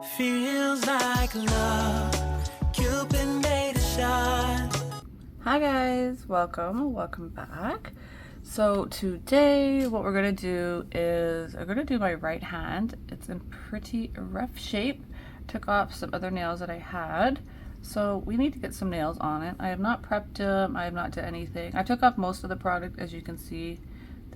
Feels like love, Cupid made a shot. Hi guys, welcome back. So today what we're gonna do is I'm gonna do my right hand. It's in pretty rough shape. Took off some other nails that I had, so we need to get some nails on it. I have not prepped them, I have not done anything. I took off most of the product. As you can see,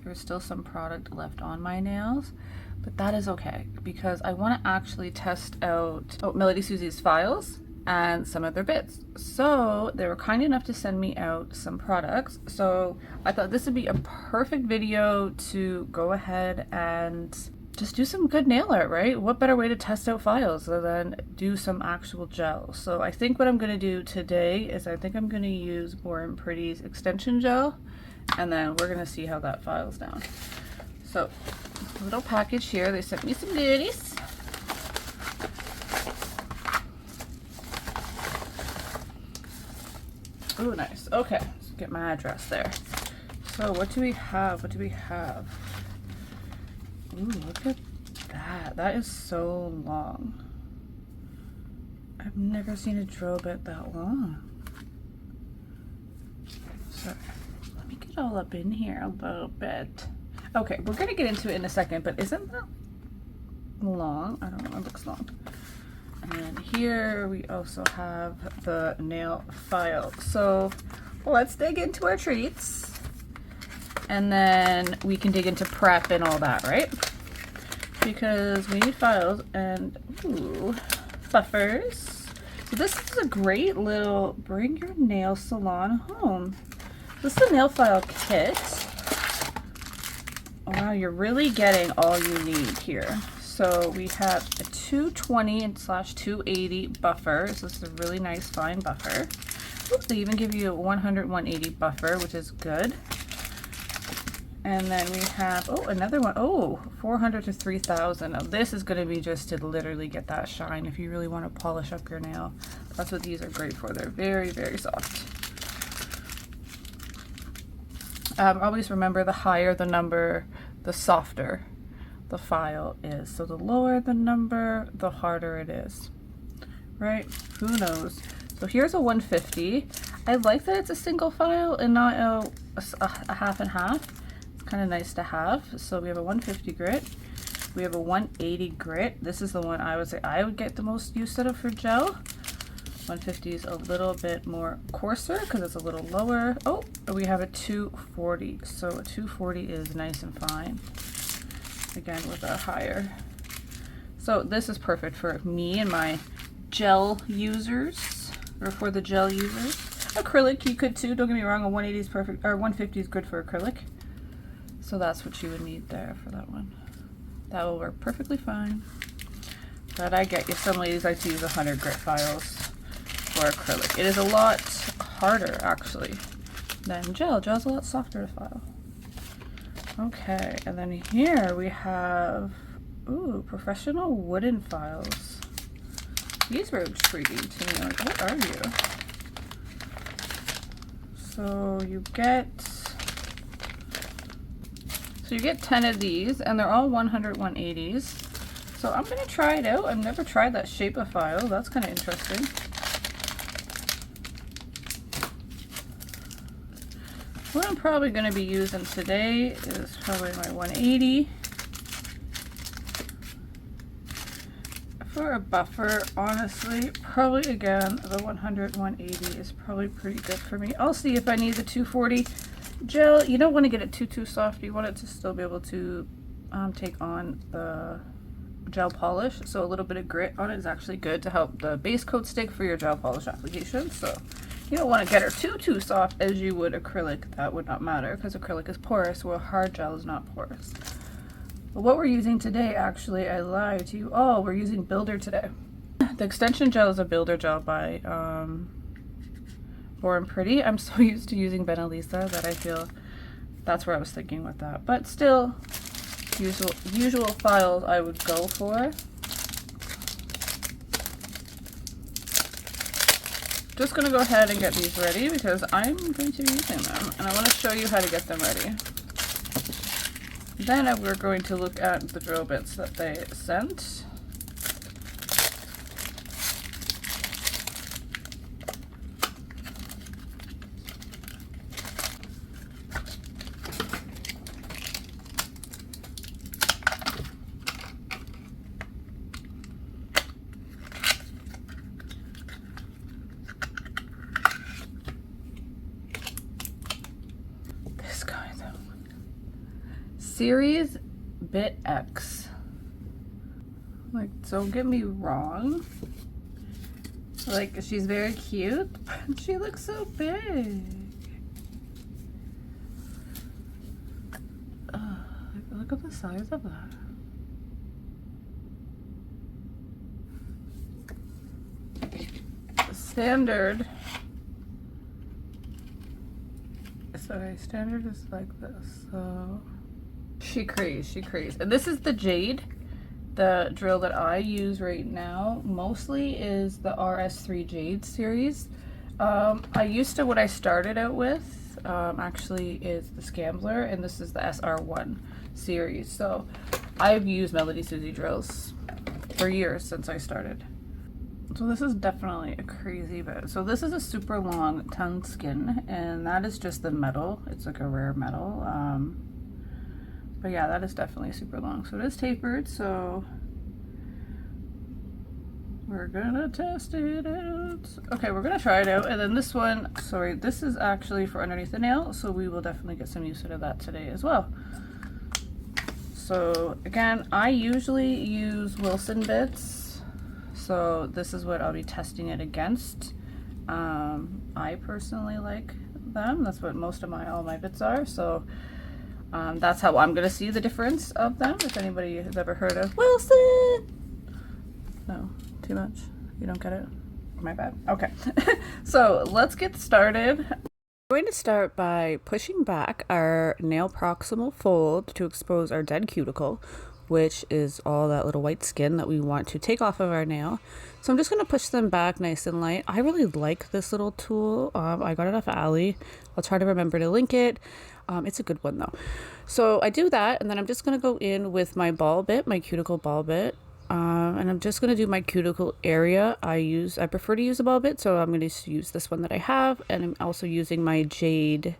there is still some product left on my nails, but that is okay because I want to actually test out Melodysusie's files and some of their bits. So they were kind enough to send me out some products, so I thought this would be a perfect video to go ahead and just do some good nail art, right? What better way to test out files than do some actual gel? So I think what I'm going to do today is I think I'm going to use Born Pretty's extension gel, and then we're going to see how that files down. So little package here, they sent me some goodies. Oh, nice. Okay, let's get my address there. So what do we have? Ooh, look at that. That is so long. I've never seen a drill bit that long. So let me get all up in here a little bit. Okay, we're gonna get into it in a second, but isn't that long? I don't know, it looks long. And then here we also have the nail file. So let's dig into our treats, and then we can dig into prep and all that, right? Because we need files and buffers. So this is a great little bring your nail salon home. This is a nail file kit. Wow, you're really getting all you need here. So we have a 220/280 buffer. So this is a really nice fine buffer. Oops, they even give you a 100/180 buffer, which is good. And then we have, another one. 400 to 3000. Now this is going to be just to literally get that shine if you really want to polish up your nail. That's what these are great for. They're very, very soft. Always remember, the higher the number, the softer the file is. So the lower the number, the harder it is, right? Who knows? So here's a 150. I like that it's a single file and not a half and half. It's kind of nice to have. So we have a 150 grit. We have a 180 grit. This is the one I would say I would get the most use out of for gel. 150 is a little bit more coarser because it's a little lower. Oh, we have a 240. So a 240 is nice and fine. Again, with a higher. So this is perfect for me and my gel users, or for the gel users. Acrylic, you could too. Don't get me wrong. A 180 is perfect, or 150 is good for acrylic. So that's what you would need there for that one. That will work perfectly fine. But I get you. Some ladies like to use 100 grit files for acrylic. It is a lot harder actually than gel. Gel's a lot softer to file. Okay, and then here we have professional wooden files. These were intriguing to me. Like, what are you? So you get 10 of these, and they're all 100/180s. So I'm gonna try it out. I've never tried that shape of file. That's kind of interesting. What I'm probably going to be using today is probably my 180. For a buffer, honestly, probably again, the 100/180 is probably pretty good for me. I'll see if I need the 240 gel. You don't want to get it too soft. You want it to still be able to take on the gel polish. So a little bit of grit on it is actually good to help the base coat stick for your gel polish application. So you don't want to get her too soft as you would acrylic. That would not matter because acrylic is porous, while hard gel is not porous. But what we're using today, actually, I lied to you. Oh, we're using Builder today. The extension gel is a Builder gel by Born Pretty. I'm so used to using Benelisa that I feel that's where I was thinking with that. But still, usual files I would go for. Just going to go ahead and get these ready because I'm going to be using them and I want to show you how to get them ready. Then we're going to look at the drill bits that they sent. Series Bit X. Like, don't get me wrong. Like, she's very cute, but she looks so big. Look at the size of that. Standard. Sorry, standard is like this. So she craze. And this is the jade. The drill that I use right now mostly is the RS3 Jade series. I used to, what I started out with actually is the Scambler, and this is the SR1 series. So I've used Melodysusie drills for years since I started. So this is definitely a crazy bit. So this is a super long tongue skin, and that is just the metal. It's like a rare metal. But yeah, that is definitely super long. So it is tapered, so we're gonna test it out. Okay, we're gonna try it out. And then this one, sorry, this is actually for underneath the nail, so we will definitely get some use out of that today as well. So again, I usually use Wilson bits. So this is what I'll be testing it against. I personally like them. That's what most of all my bits are. So that's how I'm gonna see the difference of them. If anybody has ever heard of Wilson. No, too much. You don't get it? My bad. Okay. So let's get started. We're going to start by pushing back our nail proximal fold to expose our dead cuticle, which is all that little white skin that we want to take off of our nail. So I'm just going to push them back nice and light. I really like this little tool. I got it off of Ali. I'll try to remember to link it. It's a good one though. So I do that, and then I'm just going to go in with my ball bit, my cuticle ball bit. And I'm just going to do my cuticle area. I prefer to use a ball bit, so I'm going to use this one that I have, and I'm also using my Jade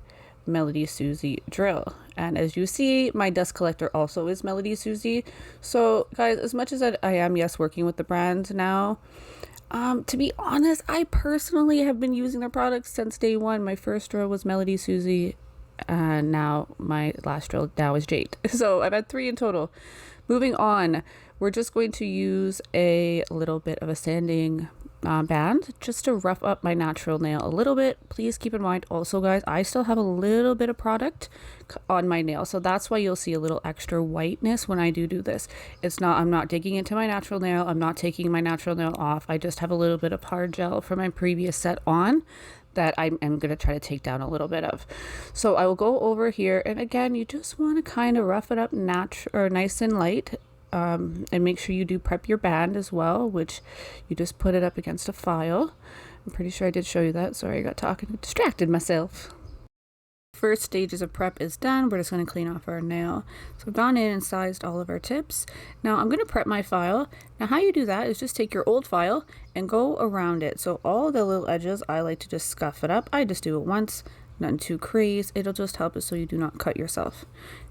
Melodysusie drill. And as you see, my dust collector also is Melodysusie. So guys, as much as I am, yes, working with the brand now, to be honest, I personally have been using their products since day one. My first drill was Melodysusie, and now my last drill now is Jade. So I've had 3 in total. Moving on, we're just going to use a little bit of a sanding band just to rough up my natural nail a little bit. Please keep in mind also, guys, I still have a little bit of product on my nail, so that's why you'll see a little extra whiteness when I do this. I'm not digging into my natural nail. I'm not taking my natural nail off. I just have a little bit of hard gel from my previous set on that I'm going to try to take down a little bit of. So I will go over here, and again, you just want to kind of rough it up nice and light. And make sure you do prep your band as well, which you just put it up against a file. I'm pretty sure I did show you that. Sorry, I got talking, distracted myself. First stages of prep is done. We're just going to clean off our nail. So I've gone in and sized all of our tips. Now I'm going to prep my file. Now how you do that is just take your old file and go around it. So all the little edges, I like to just scuff it up. I just do it once, nothing too crazy. It'll just help us so you do not cut yourself.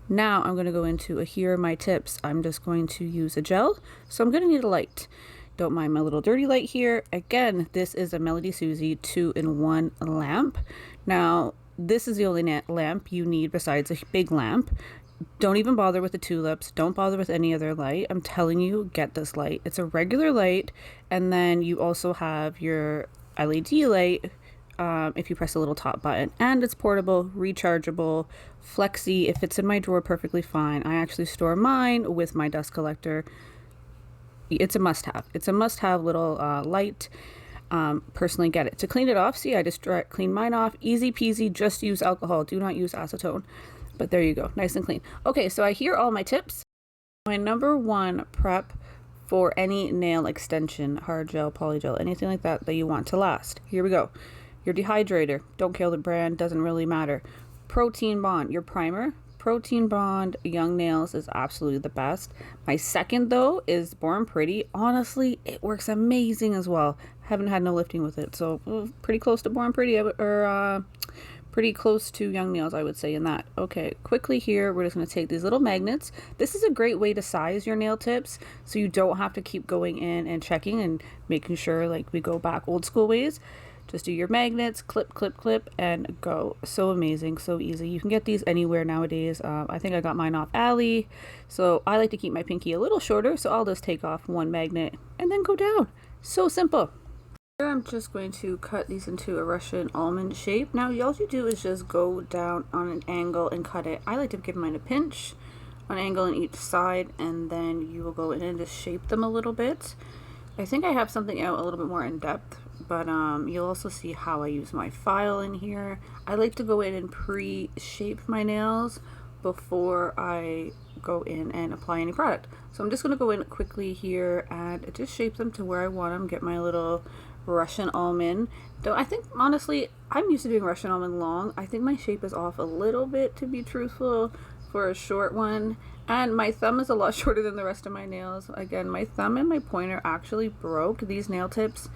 Now I'm going to go into here are my tips. I'm just going to use a gel. So I'm going to need a light. Don't mind my little dirty light here. Again, this is a Melodysusie 2-in-1 lamp. Now, this is the only lamp you need besides a big lamp. Don't even bother with the tulips. Don't bother with any other light. I'm telling you, get this light. It's a regular light. And then you also have your LED light, if you press a little top button, and it's portable, rechargeable, flexy. It fits in my drawer perfectly fine. I actually store mine with my dust collector. It's a must-have. It's a must-have little light. Personally get it. To clean it off, see, I just clean mine off. Easy peasy, just use alcohol. Do not use acetone. But there you go, nice and clean. Okay, so I hear all my tips. My number 1 prep for any nail extension, hard gel, polygel, anything like that you want to last. Here we go. Your dehydrator, don't kill the brand, doesn't really matter. Protein Bond, your primer. Protein Bond Young Nails is absolutely the best. My second though is Born Pretty. Honestly, it works amazing as well. Haven't had no lifting with it, so pretty close to Born Pretty, or pretty close to Young Nails, I would say, in that. Okay, quickly here, we're just going to take these little magnets. This is a great way to size your nail tips, so you don't have to keep going in and checking and making sure, like we go back old school ways. Just do your magnets, clip, clip, clip, and go. So amazing, so easy. You can get these anywhere nowadays. I think I got mine off Ali. So I like to keep my pinky a little shorter, so I'll just take off one magnet and then go down. So simple. Here I'm just going to cut these into a Russian almond shape. Now all you do is just go down on an angle and cut it. I like to give mine a pinch, an angle on each side, and then you will go in and just shape them a little bit. I think I have something out a little bit more in depth, but you'll also see how I use my file in here. I like to go in and pre-shape my nails before I go in and apply any product. So I'm just going to go in quickly here and just shape them to where I want them, get my little Russian almond. Though I think honestly I'm used to doing Russian almond long. I think my shape is off a little bit, to be truthful, for a short one, and my thumb is a lot shorter than the rest of my nails. Again, my thumb and my pointer actually broke. These nail tips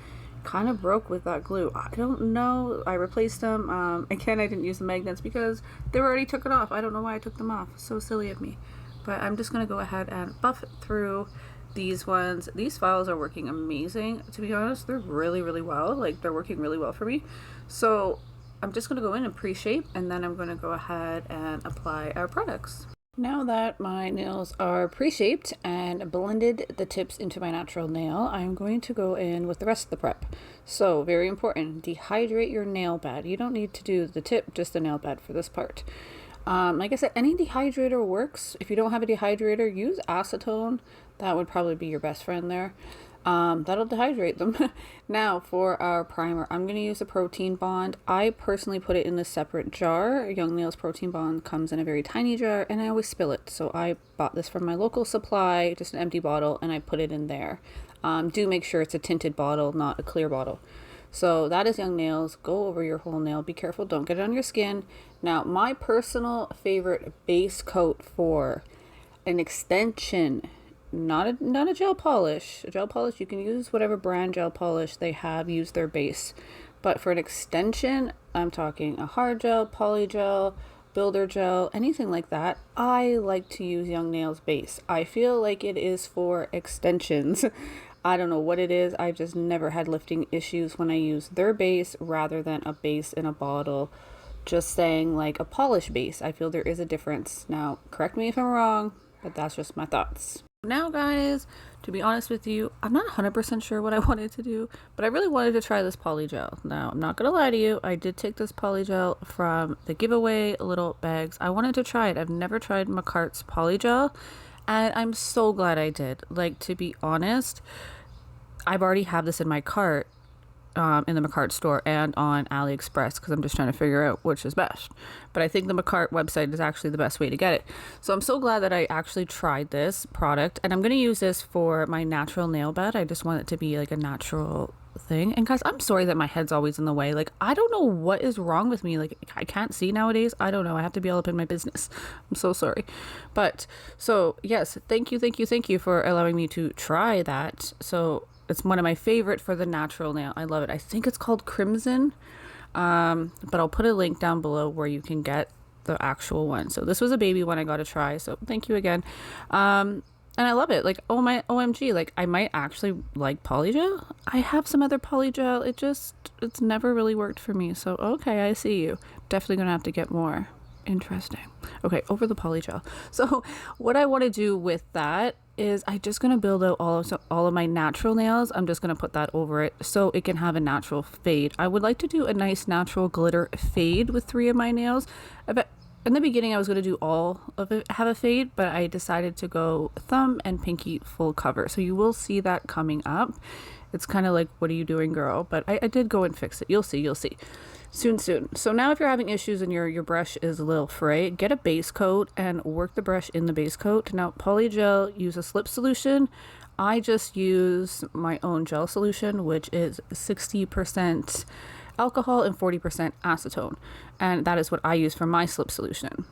kind of broke with that glue. I don't know, I replaced them. Again, I didn't use the magnets because they were already taken off. I don't know why I took them off. So silly of me. But I'm just gonna go ahead and buff through these ones. These files are working amazing, to be honest. They're really well, like they're working really well for me. So I'm just going to go in and pre-shape, and then I'm going to go ahead and apply our products. Now that my nails are pre-shaped and blended the tips into my natural nail, I'm going to go in with the rest of the prep. So very important, dehydrate your nail bed. You don't need to do the tip, just the nail bed for this part. Like I said, any dehydrator works. If you don't have a dehydrator, use acetone. That would probably be your best friend there. That'll dehydrate them. Now for our primer, I'm going to use a protein bond. I personally put it in a separate jar. Young Nails protein bond comes in a very tiny jar, and I always spill it. So I bought this from my local supply, just an empty bottle, and I put it in there. Do make sure it's a tinted bottle, not a clear bottle. So that is Young Nails. Go over your whole nail. Be careful, don't get it on your skin. Now, my personal favorite base coat for an extension, not a gel polish. A gel polish, you can use whatever brand gel polish they have, use their base. But for an extension, I'm talking a hard gel, poly gel, builder gel, anything like that. I like to use Young Nails base. I feel like it is for extensions. I don't know what it is. I've just never had lifting issues when I use their base rather than a base in a bottle. Just saying, like a polish base. I feel there is a difference. Now, correct me if I'm wrong, but that's just my thoughts. Now, guys, to be honest with you, I'm not 100% sure what I wanted to do, but I really wanted to try this poly gel. Now, I'm not going to lie to you. I did take this poly gel from the giveaway little bags. I wanted to try it. I've never tried Macart's poly gel, and I'm so glad I did. Like, to be honest, I've already have this in my cart in the Macart store and on AliExpress because I'm just trying to figure out which is best. But I think the Macart website is actually the best way to get it. So I'm so glad that I actually tried this product, and I'm going to use this for my natural nail bed. I just want it to be like a natural thing. And guys, I'm sorry that my head's always in the way. Like, I don't know what is wrong with me. Like, I can't see nowadays. I don't know. I have to be all up in my business. I'm so sorry. But so yes, thank you for allowing me to try that. So it's one of my favorite for the natural nail. I love it. I think it's called Crimson. But I'll put a link down below where you can get the actual one. So this was a baby one I got to try. So thank you again. And I love it. Like, oh my OMG, like I might actually like polygel. I have some other polygel. It's never really worked for me. So okay, I see you. Definitely gonna have to get more. Interesting. Okay, over the polygel. So what I want to do with that is I'm just going to build out all of my natural nails. I'm just going to put that over it so it can have a natural fade. I would like to do a nice natural glitter fade with 3 of my nails. In the beginning I was going to do all of it have a fade, but I decided to go thumb and pinky full cover. So you will see that coming up. It's kind of like, what are you doing, girl? But I did go and fix it. You'll see soon. So now if you're having issues and your brush is a little fray, get a base coat and work the brush in the base coat. Now polygel, use a slip solution. I just use my own gel solution, which is 60% alcohol and 40% acetone, and that is what I use for my slip solution.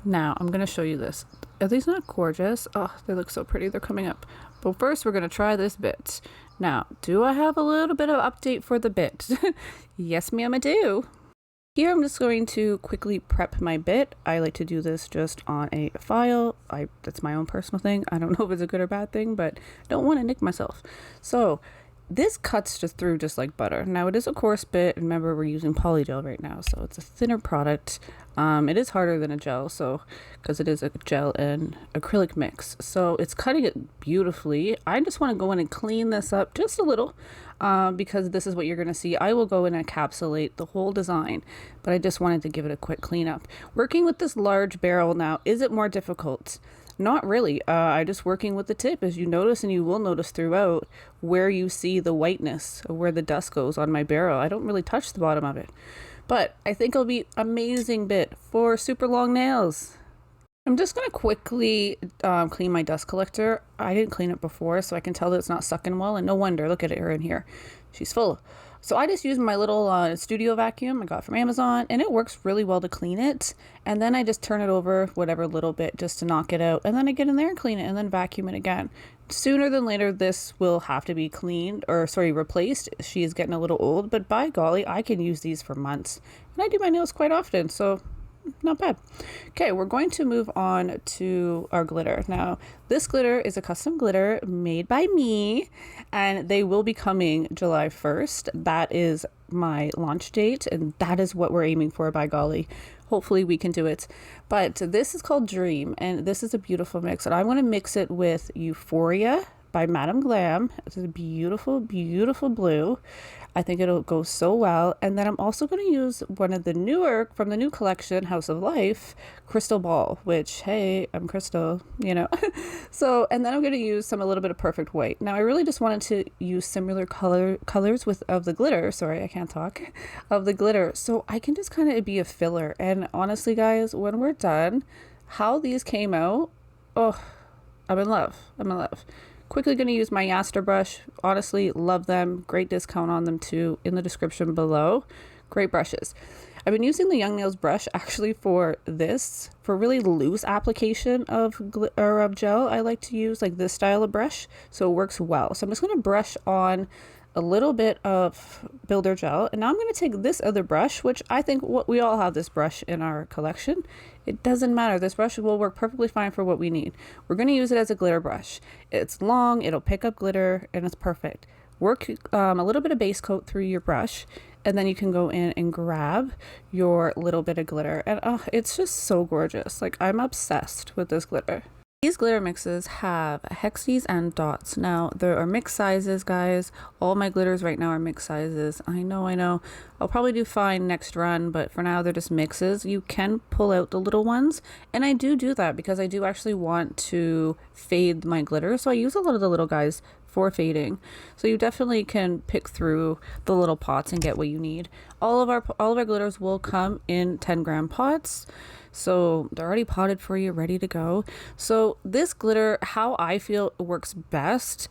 Now I'm going to show you this. Are these not gorgeous? Oh, they look so pretty. They're coming up. But first we're going to try this bit. Now, do I have a little bit of update for the bit? Yes, ma'am, I do. Here I'm just going to quickly prep my bit. I like to do this just on a file. That's my own personal thing. I don't know if it's a good or bad thing, but I don't want to nick myself. So this cuts just through just like butter. Now it is a coarse bit. Remember, we're using polygel right now, so it's a thinner product. It is harder than a gel, so because it is a gel and acrylic mix, so it's cutting it beautifully. I just want to go in and clean this up just a little, because this is what you're going to see. I will go in and encapsulate the whole design, but I just wanted to give it a quick cleanup. Working with this large barrel now, is it more difficult? Not really. I just working with the tip, as you notice, and you will notice throughout where you see the whiteness or where the dust goes on my barrel. I don't really touch the bottom of it, but I think it'll be amazing bit for super long nails. I'm just going to quickly clean my dust collector. I didn't clean it before, so I can tell that it's not sucking well, and no wonder. Look at her in here. She's full. So I just used my little studio vacuum I got from Amazon, and it works really well to clean it. And then I just turn it over whatever little bit just to knock it out. And then I get in there and clean it and then vacuum it again. Sooner than later, this will have to be cleaned, or sorry, replaced. She is getting a little old, but by golly, I can use these for months. And I do my nails quite often, so not bad. Okay, we're going to move on to our glitter. Now, this glitter is a custom glitter made by me, and they will be coming July 1st. That is my launch date, and that is what we're aiming for, by golly. Hopefully we can do it. But this is called Dream, and this is a beautiful mix, and I want to mix it with Euphoria by Madam Glam. It's a beautiful, beautiful blue. I think it'll go so well. And then I'm also going to use one of the newer, from the new collection, House of Life, Crystal Ball, which, hey, I'm Crystal, you know. So, and then I'm going to use a little bit of Perfect White. Now, I really just wanted to use similar colors of the glitter. Sorry, I can't talk. Of the glitter. So I can just kind of be a filler. And honestly, guys, when we're done, how these came out, oh, I'm in love. I'm in love. Quickly going to use my Yaster brush. Honestly, love them. Great discount on them too in the description below. Great brushes. I've been using the Young Nails brush actually for this, for really loose application of gel. I like to use like this style of brush, so it works well. So I'm just going to brush on a little bit of builder gel, and now I'm going to take this other brush, which I think we all have this brush in our collection. It doesn't matter. This brush will work perfectly fine for what we need. We're going to use it as a glitter brush. It's long, it'll pick up glitter, and it's perfect. Work a little bit of base coat through your brush, and then you can go in and grab your little bit of glitter. And it's just so gorgeous. Like, I'm obsessed with this glitter. These glitter mixes have hexes and dots. Now, there are mixed sizes, guys. All my glitters right now are mixed sizes. I know. I'll probably do fine next run, but for now, they're just mixes. You can pull out the little ones, and I do that because I do actually want to fade my glitter, so I use a lot of the little guys for fading. So you definitely can pick through the little pots and get what you need. All of our glitters will come in 10-gram pots. So they're already potted for you, ready to go. So this glitter, how I feel it works best,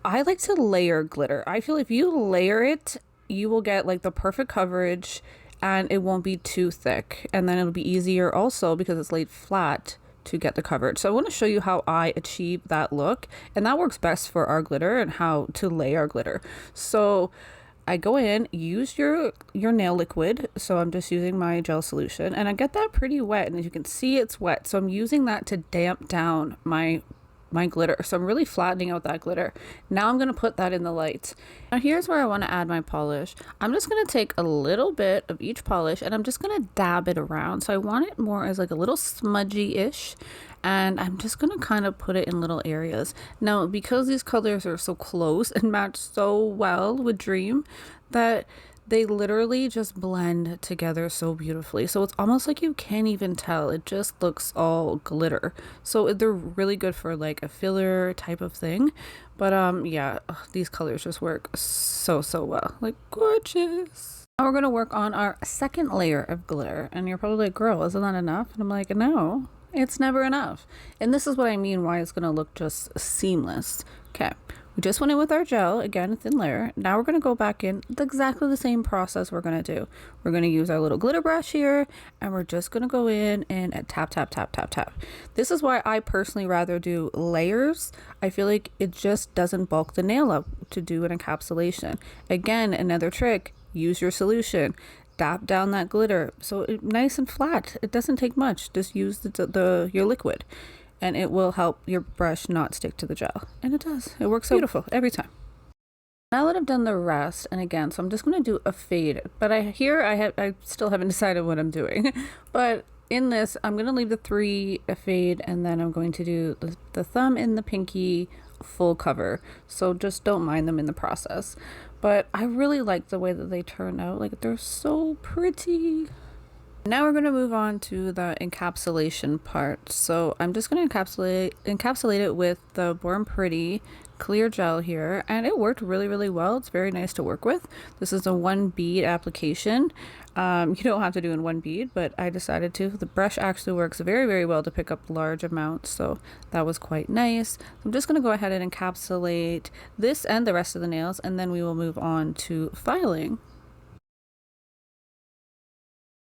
I like to layer glitter. I feel if you layer it, you will get like the perfect coverage and it won't be too thick. And then it'll be easier also because it's laid flat to get the coverage. So I want to show you how I achieve that look, and that works best for our glitter and how to lay our glitter. So I go in, use your nail liquid. So I'm just using my gel solution, and I get that pretty wet, and as you can see, it's wet. So I'm using that to damp down my glitter. So I'm really flattening out that glitter. Now I'm going to put that in the light. Now here's where I want to add my polish. I'm just going to take a little bit of each polish and I'm just going to dab it around. So I want it more as like a little smudgy-ish, and I'm just going to kind of put it in little areas. Now, because these colors are so close and match so well with Dream, that they literally just blend together so beautifully. So it's almost like you can't even tell. It just looks all glitter. So they're really good for like a filler type of thing. But yeah, these colors just work so well. Like, gorgeous. Now we're going to work on our second layer of glitter. And you're probably like, girl, isn't that enough? And I'm like, no, it's never enough. And this is what I mean why it's going to look just seamless. Okay. We just went in with our gel, again, a thin layer. Now we're going to go back in with exactly the same process we're going to do. We're going to use our little glitter brush here, and we're just going to go in and tap, tap, tap, tap, tap. This is why I personally rather do layers. I feel like it just doesn't bulk the nail up to do an encapsulation. Again, another trick, use your solution. Dab down that glitter so it's nice and flat. It doesn't take much. Just use your liquid, and it will help your brush not stick to the gel. And it does. It works so beautiful every time. Now that I've done the rest, and again, so I'm just going to do a fade, but I still haven't decided what I'm doing. But in this, I'm going to leave the 3 a fade, and then I'm going to do the thumb and the pinky full cover. So just don't mind them in the process. But I really like the way that they turn out. Like, they're so pretty. Now we're going to move on to the encapsulation part. So I'm just going to encapsulate it with the Born Pretty clear gel here, and it worked really well. It's very nice to work with. This is a 1 bead application. You don't have to do in 1 bead, but I decided to. The brush actually works very well to pick up large amounts, so that was quite nice. I'm just going to go ahead and encapsulate this and the rest of the nails, and then we will move on to filing.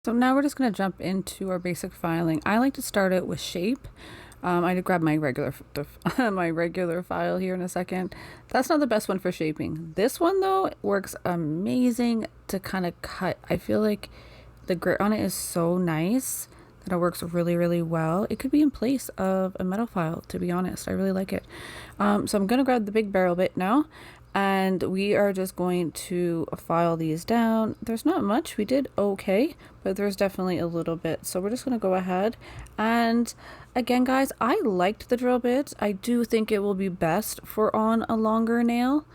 So now we're just going to jump into our basic filing. I like to start it with shape. I did grab my regular file here in a second. That's not the best one for shaping. This one though works amazing to kind of cut. I feel like the grit on it is so nice that it works really well. It could be in place of a metal file, to be honest. I really like it. So I'm gonna grab the big barrel bit now, and we are just going to file these down. There's not much, we did okay, but there's definitely a little bit. So we're just gonna go ahead, and again guys, I liked the drill bit. I do think it will be best for on a longer nail.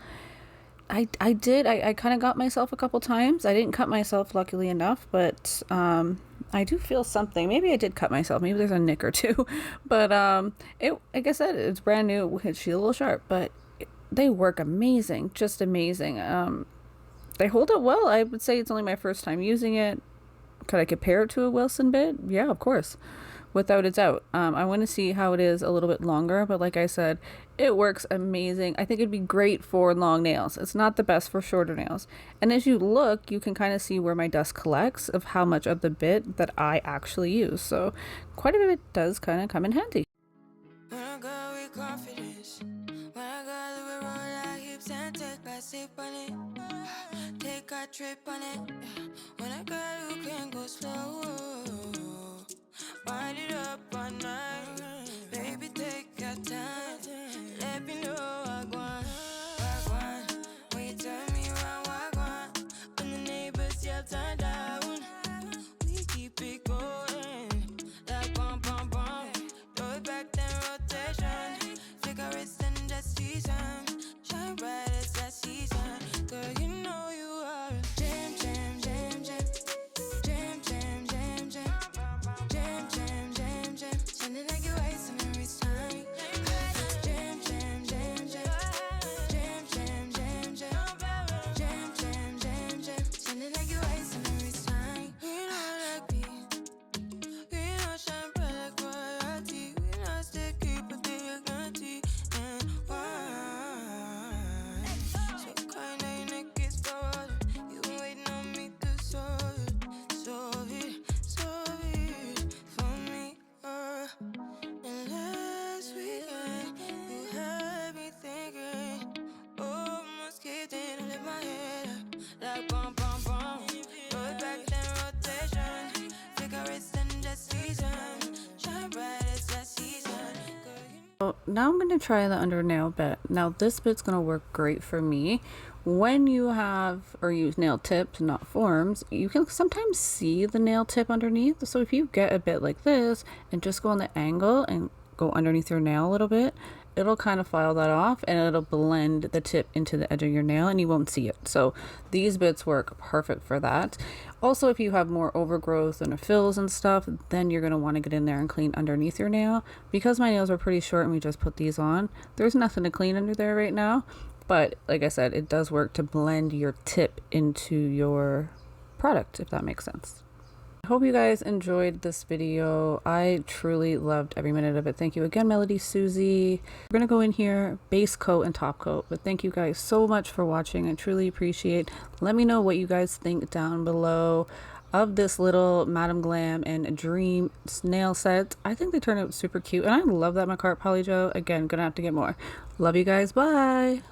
I kind of got myself a couple times. I didn't cut myself, luckily enough, but I do feel something. Maybe I did cut myself. Maybe there's a nick or two. But like I said, it's brand new. She's a little sharp, but they work amazing, just amazing. They hold up well. I would say it's only my first time using it. Could I compare it to a Wilson bit? Yeah, of course, without a doubt. I want to see how it is a little bit longer, but like I said, it works amazing. I think it'd be great for long nails. It's not the best for shorter nails. And as you look, you can kind of see where my dust collects of how much of the bit that I actually use. So quite a bit does kind of come in handy. When I go with confidence, when I go with roll like hips and take a sip on it, take a trip on it. When I go, you can go slow. Wind it up all night, baby, take your time. Let me know what I want. When you turn me around, what I want. When the neighbors yell turn down, we keep it going like bum bum bum. Throw it back then rotation. Take a risk and just season. Shine bright as that season. Girl, you know you are a jam, jam, jam, jam. Jam, jam, jam, jam. Jam, jam, jam, jam. Sounding like you're wasting every time. Jam, jam, jam, jam. Jam, jam, jam, jam. Jam, jam, jam, jam. Sounding like you're wasting every time. We not like me. We not shine bright like royalty. We not sticky, but they are guilty. And why? So kind of your neck is cold. You been waiting on me to solve it for me. And last weekend, you had me thinking, oh, almost kicked in and let my head up like bum bum bum. Throw it back then rotation. Take a risk and just season. Shine bright as that season. So now I'm going to try the under nail bit. Now this bit's going to work great for me. When you have or use nail tips, not forms, you can sometimes see the nail tip underneath. So if you get a bit like this and just go on the angle and go underneath your nail a little bit, it'll kind of file that off and it'll blend the tip into the edge of your nail and you won't see it. So these bits work perfect for that. Also, if you have more overgrowth and fills and stuff, then you're going to want to get in there and clean underneath your nail. Because my nails are pretty short and we just put these on, there's nothing to clean under there right now. But like I said, it does work to blend your tip into your product, if that makes sense. I hope you guys enjoyed this video. I truly loved every minute of it. Thank you again, Melodysusie. We're gonna go in here, base coat and top coat. But thank you guys so much for watching. I truly appreciate. Let me know what you guys think down below of this little Madam Glam and Dream nail set. I think they turned out super cute, and I love that Macart Polygel. Again, gonna have to get more. Love you guys. Bye.